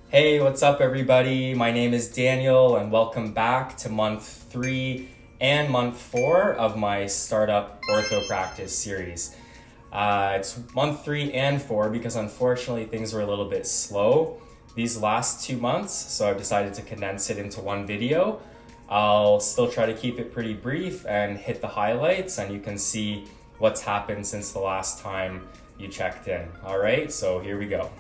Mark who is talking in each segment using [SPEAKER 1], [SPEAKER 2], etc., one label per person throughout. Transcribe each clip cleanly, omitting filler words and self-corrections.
[SPEAKER 1] Hey, what's up everybody? My name is Daniel and welcome back to month 3 and month 4 of my Startup Ortho Practice series. It's month 3 and 4 because unfortunately things were a little bit slow these last 2 months, so I've decided to condense it into one video. I'll still try to keep it pretty brief and hit the highlights, and you can see what's happened since the last time you checked in. All right, so here we go.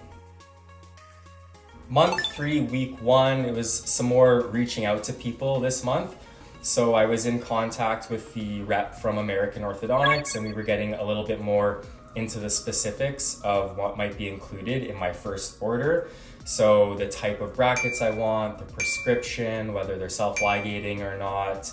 [SPEAKER 1] Month 3, week 1, it was some more reaching out to people this month. So I was in contact with the rep from American Orthodontics, and we were getting a little bit more into the specifics of what might be included in my first order. So the type of brackets I want, the prescription, whether they're self-ligating or not.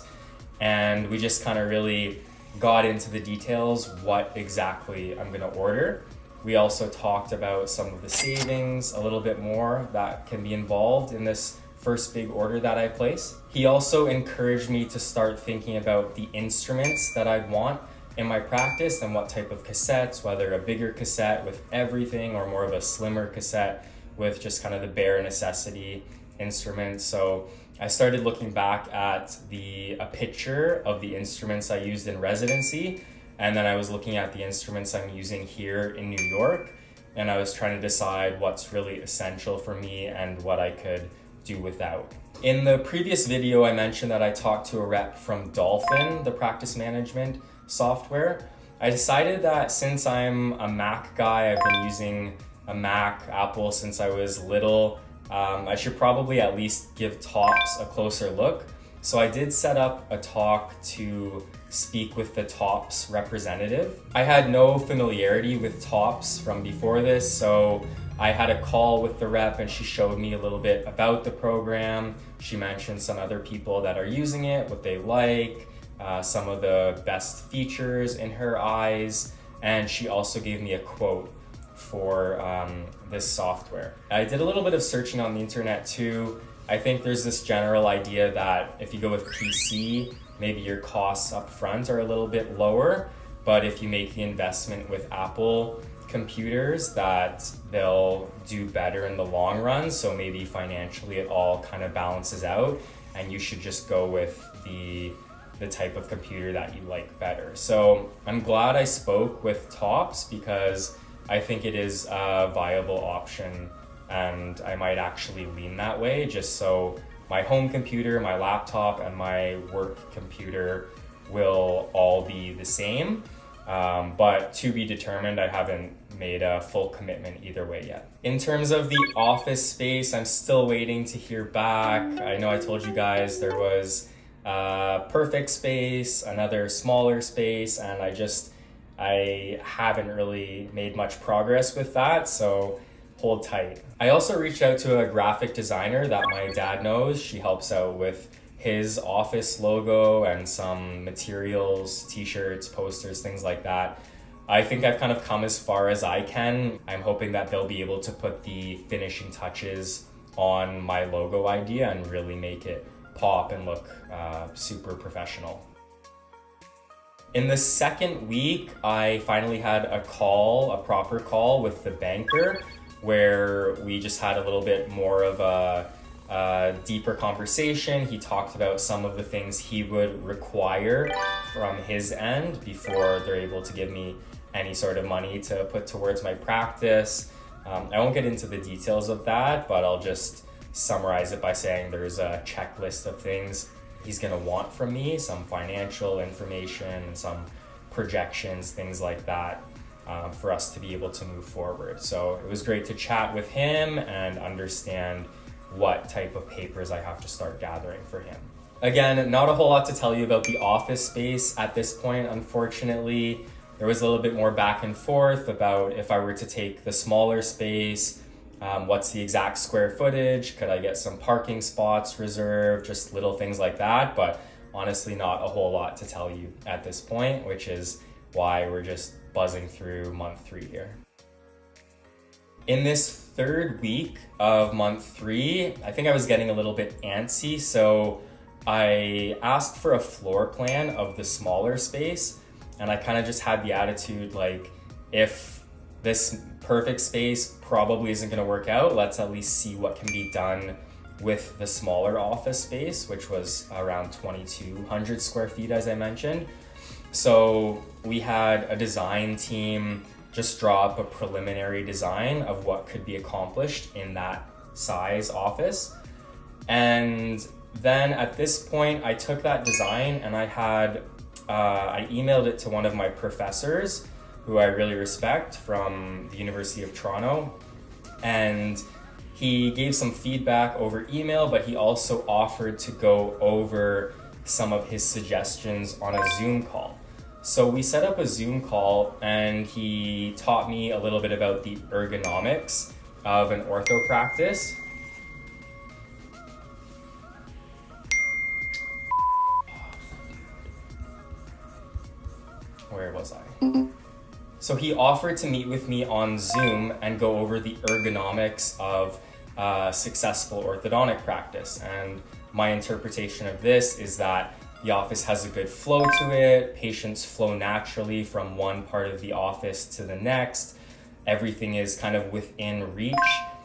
[SPEAKER 1] And we just kind of really got into the details, what exactly I'm gonna order. We also talked about some of the savings, a little bit more that can be involved in this first big order that I place. He also encouraged me to start thinking about the instruments that I'd want in my practice and what type of cassettes, whether a bigger cassette with everything or more of a slimmer cassette with just kind of the bare necessity instruments. So I started looking back at a picture of the instruments I used in residency. And then I was looking at the instruments I'm using here in New York, and I was trying to decide what's really essential for me and what I could do without. In the previous video, I mentioned that I talked to a rep from Dolphin, the practice management software. I decided that since I'm a Mac guy, I've been using a Mac, Apple since I was little, I should probably at least give Tops a closer look. So I did set up a talk to speak with the Tops representative. I had no familiarity with Tops from before this, so I had a call with the rep and she showed me a little bit about the program. She mentioned some other people that are using it, what they like, some of the best features in her eyes, and she also gave me a quote for this software. I did a little bit of searching on the internet too. I think there's this general idea that if you go with PC, maybe your costs up front are a little bit lower, but if you make the investment with Apple computers, that they'll do better in the long run. So maybe financially it all kind of balances out and you should just go with the type of computer that you like better. So I'm glad I spoke with Tops because I think it is a viable option, and I might actually lean that way, just so my home computer, my laptop, and my work computer will all be the same. But to be determined, I haven't made a full commitment either way yet. In terms of the office space, I'm still waiting to hear back. I know I told you guys there was a perfect space, another smaller space, and I haven't really made much progress with that, so hold tight. I also reached out to a graphic designer that my dad knows. She helps out with his office logo and some materials, t-shirts, posters, things like that. I think I've kind of come as far as I can. I'm hoping that they'll be able to put the finishing touches on my logo idea and really make it pop and look super professional. In the second week, I finally had a proper call with the banker, where we just had a little bit more of a deeper conversation. He talked about some of the things he would require from his end before they're able to give me any sort of money to put towards my practice. I won't get into the details of that, but I'll just summarize it by saying there's a checklist of things he's gonna want from me, some financial information and some projections, things like that. For us to be able to move forward. So it was great to chat with him and understand what type of papers I have to start gathering for him. Again, not a whole lot to tell you about the office space at this point, unfortunately. There was a little bit more back and forth about if I were to take the smaller space, what's the exact square footage, could I get some parking spots reserved, just little things like that, but honestly not a whole lot to tell you at this point, which is why we're just buzzing through month 3 here. In this third week of month 3, I think I was getting a little bit antsy, so I asked for a floor plan of the smaller space, and I kind of just had the attitude like, if this perfect space probably isn't going to work out. Let's at least see what can be done with the smaller office space, which was around 2,200 square feet, as I mentioned. So we had a design team just draw up a preliminary design of what could be accomplished in that size office. And then at this point, I took that design and I emailed it to one of my professors who I really respect from the University of Toronto. And he gave some feedback over email, but he also offered to go over some of his suggestions on a Zoom call. So we set up a Zoom call and he taught me a little bit about the ergonomics of an ortho practice. Where was I? So he offered to meet with me on Zoom and go over the ergonomics of a successful orthodontic practice. And my interpretation of this is that the office has a good flow to it. Patients flow naturally from one part of the office to the next. Everything is kind of within reach.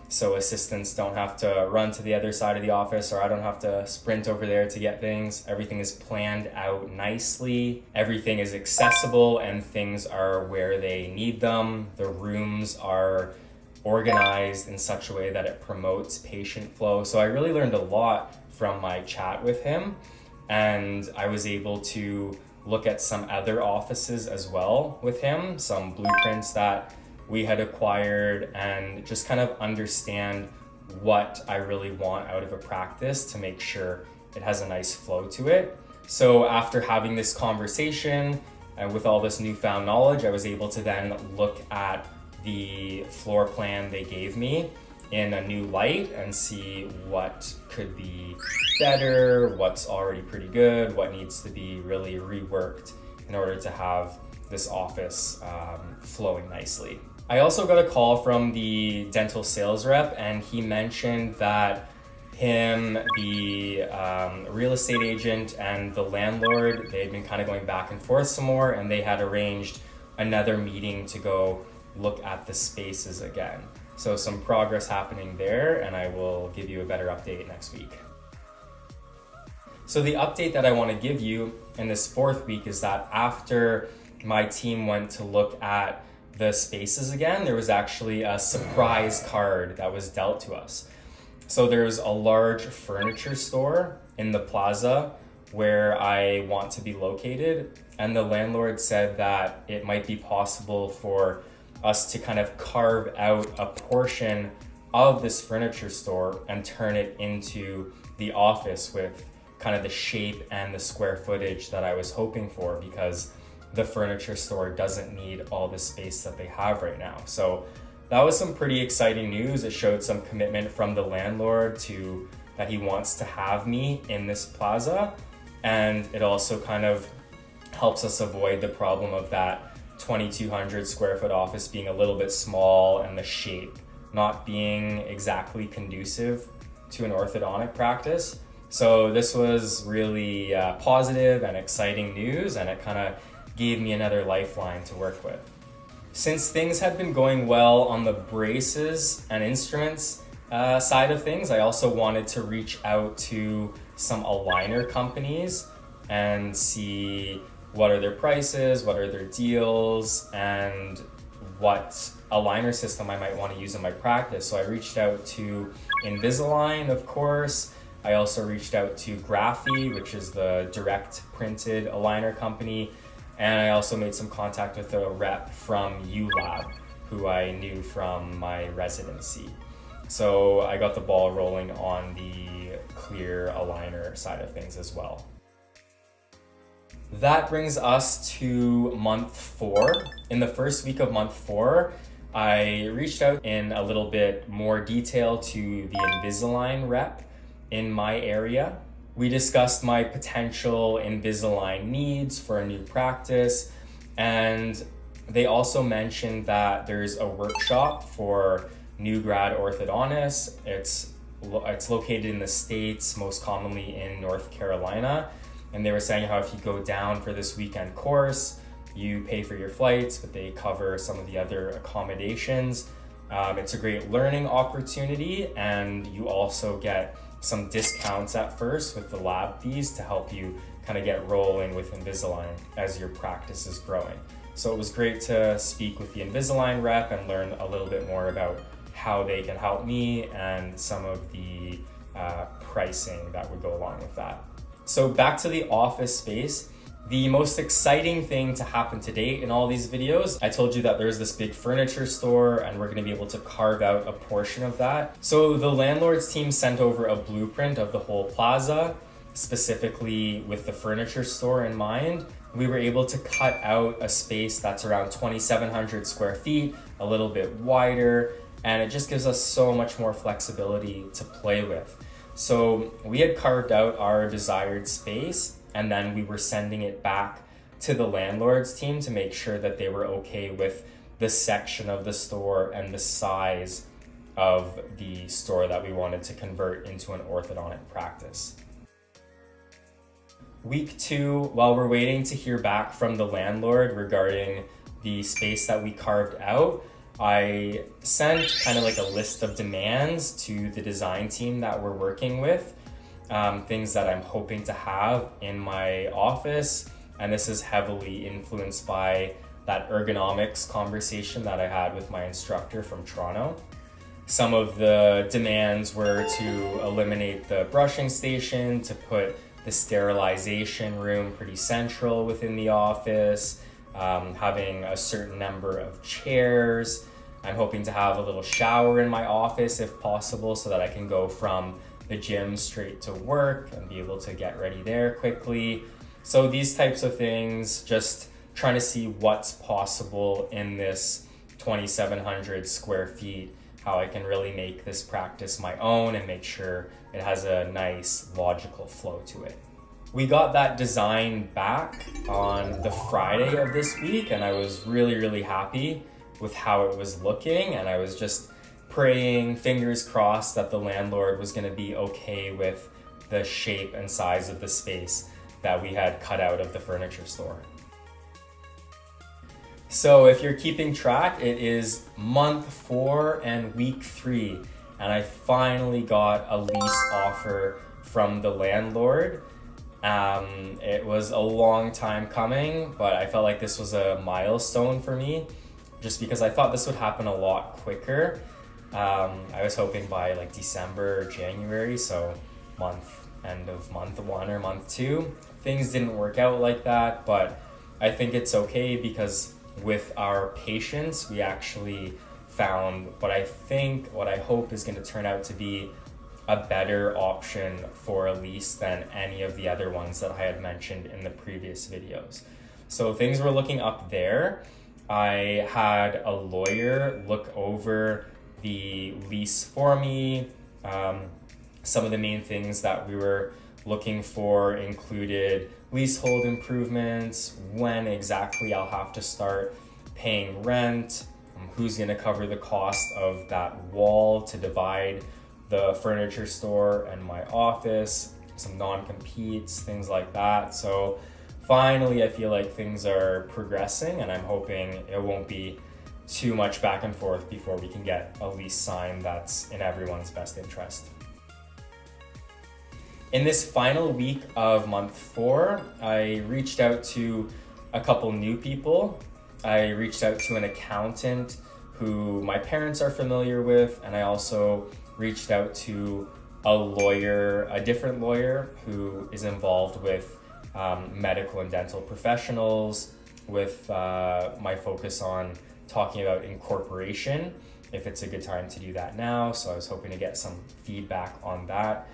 [SPEAKER 1] So assistants don't have to run to the other side of the office, or I don't have to sprint over there to get things. Everything is planned out nicely. Everything is accessible and things are where they need them. The rooms are organized in such a way that it promotes patient flow. So I really learned a lot from my chat with him. And I was able to look at some other offices as well with him, some blueprints that we had acquired, and just kind of understand what I really want out of a practice to make sure it has a nice flow to it. So after having this conversation and with all this newfound knowledge, I was able to then look at the floor plan they gave me in a new light and see what could be better, what's already pretty good, what needs to be really reworked in order to have this office flowing nicely. I also got a call from the dental sales rep, and he mentioned that him, the real estate agent, and the landlord, they had been kind of going back and forth some more, and they had arranged another meeting to go look at the spaces again. So some progress happening there, and I will give you a better update next week. So the update that I want to give you in this 4th week is that after my team went to look at the spaces again, there was actually a surprise card that was dealt to us. So there's a large furniture store in the plaza where I want to be located, and the landlord said that it might be possible for us to kind of carve out a portion of this furniture store and turn it into the office with kind of the shape and the square footage that I was hoping for, because the furniture store doesn't need all the space that they have right now. So that was some pretty exciting news. It showed some commitment from the landlord to that he wants to have me in this plaza, and it also kind of helps us avoid the problem of that 2,200 square foot office being a little bit small and the shape not being exactly conducive to an orthodontic practice. So this was really positive and exciting news, and it kind of gave me another lifeline to work with. Since things had been going well on the braces and instruments side of things, I also wanted to reach out to some aligner companies and see what are their prices, what are their deals, and what aligner system I might want to use in my practice. So I reached out to Invisalign, of course. I also reached out to Graphy, which is the direct printed aligner company. And I also made some contact with a rep from ULab, who I knew from my residency. So I got the ball rolling on the clear aligner side of things as well. That brings us to month 4. In the first week of month 4, I reached out in a little bit more detail to the Invisalign rep in my area. We discussed my potential Invisalign needs for a new practice, and they also mentioned that there's a workshop for new grad orthodontists. It's located in the States, most commonly in North Carolina. And they were saying how if you go down for this weekend course, You pay for your flights, but they cover some of the other accommodations. It's a great learning opportunity, and you also get some discounts at first with the lab fees to help you kind of get rolling with Invisalign as your practice is growing. So it was great to speak with the Invisalign rep and learn a little bit more about how they can help me and some of the pricing that would go along with that. So back to the office space. The most exciting thing to happen to date in all these videos, I told you that there's this big furniture store and we're gonna be able to carve out a portion of that. So the landlord's team sent over a blueprint of the whole plaza, specifically with the furniture store in mind. We were able to cut out a space that's around 2,700 square feet, a little bit wider, and it just gives us so much more flexibility to play with. So we had carved out our desired space, and then we were sending it back to the landlord's team to make sure that they were okay with the section of the store and the size of the store that we wanted to convert into an orthodontic practice. Week 2, while we're waiting to hear back from the landlord regarding the space that we carved out, I sent kind of like a list of demands to the design team that we're working with. Things that I'm hoping to have in my office, and this is heavily influenced by that ergonomics conversation that I had with my instructor from Toronto. Some of the demands were to eliminate the brushing station, to put the sterilization room pretty central within the office, having a certain number of chairs. I'm hoping to have a little shower in my office if possible so that I can go from the gym straight to work and be able to get ready there quickly. So these types of things, just trying to see what's possible in this 2,700 square feet, how I can really make this practice my own and make sure it has a nice logical flow to it. We got that design back on the Friday of this week, and I was really happy with how it was looking, and I was just praying, fingers crossed, that the landlord was going to be okay with the shape and size of the space that we had cut out of the furniture store. So if you're keeping track, it is month 4 and week 3, and I finally got a lease offer from the landlord. It was a long time coming, but I felt like this was a milestone for me, just because I thought this would happen a lot quicker. I was hoping by like December or January, so end of month 1 or month 2. Things didn't work out like that, but I think it's okay because with our patience, we actually found what I hope is going to turn out to be a better option for a lease than any of the other ones that I had mentioned in the previous videos. So things were looking up there. I had a lawyer look over the lease for me. Some of the main things that we were looking for included leasehold improvements, when exactly I'll have to start paying rent, who's going to cover the cost of that wall to divide the furniture store and my office, some non-competes, things like that. So finally, I feel like things are progressing, and I'm hoping it won't be too much back and forth before we can get a lease signed that's in everyone's best interest. In this final week of month 4, I reached out to a couple new people. I reached out to an accountant who my parents are familiar with, and I also reached out to a different lawyer who is involved with medical and dental professionals, with my focus on talking about incorporation, if it's a good time to do that now. So I was hoping to get some feedback on that.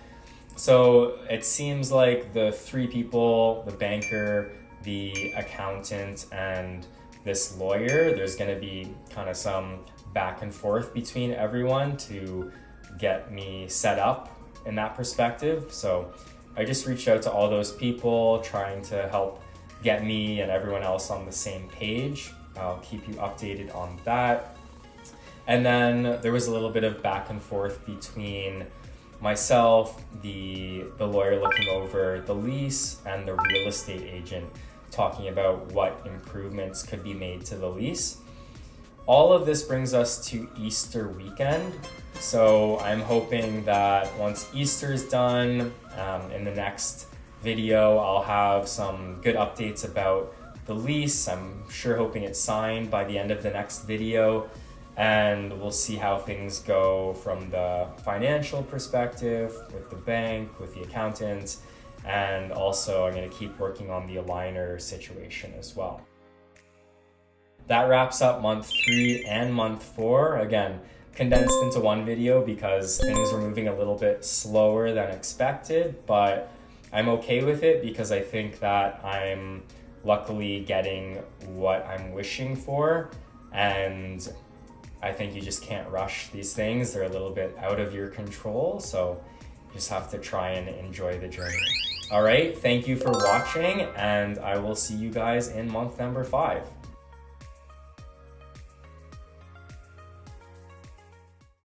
[SPEAKER 1] So it seems like the 3 people, the banker, the accountant, and this lawyer, there's going to be kind of some back and forth between everyone to get me set up in that perspective. So I just reached out to all those people, trying to help get me and everyone else on the same page. I'll keep you updated on that. And then there was a little bit of back and forth between myself, the lawyer looking over the lease, and the real estate agent talking about what improvements could be made to the lease. All of this brings us to Easter weekend. So I'm hoping that once Easter's done, in the next video, I'll have some good updates about the lease. I'm sure hoping it's signed by the end of the next video, and we'll see how things go from the financial perspective with the bank, with the accountant, and also I'm going to keep working on the aligner situation as well. That wraps up month 3 and month 4. Again, condensed into one video because things are moving a little bit slower than expected, but I'm okay with it because I think that I'm luckily getting what I'm wishing for, and I think you just can't rush these things. They're a little bit out of your control, so you just have to try and enjoy the journey. All right, thank you for watching, and I will see you guys in month number 5.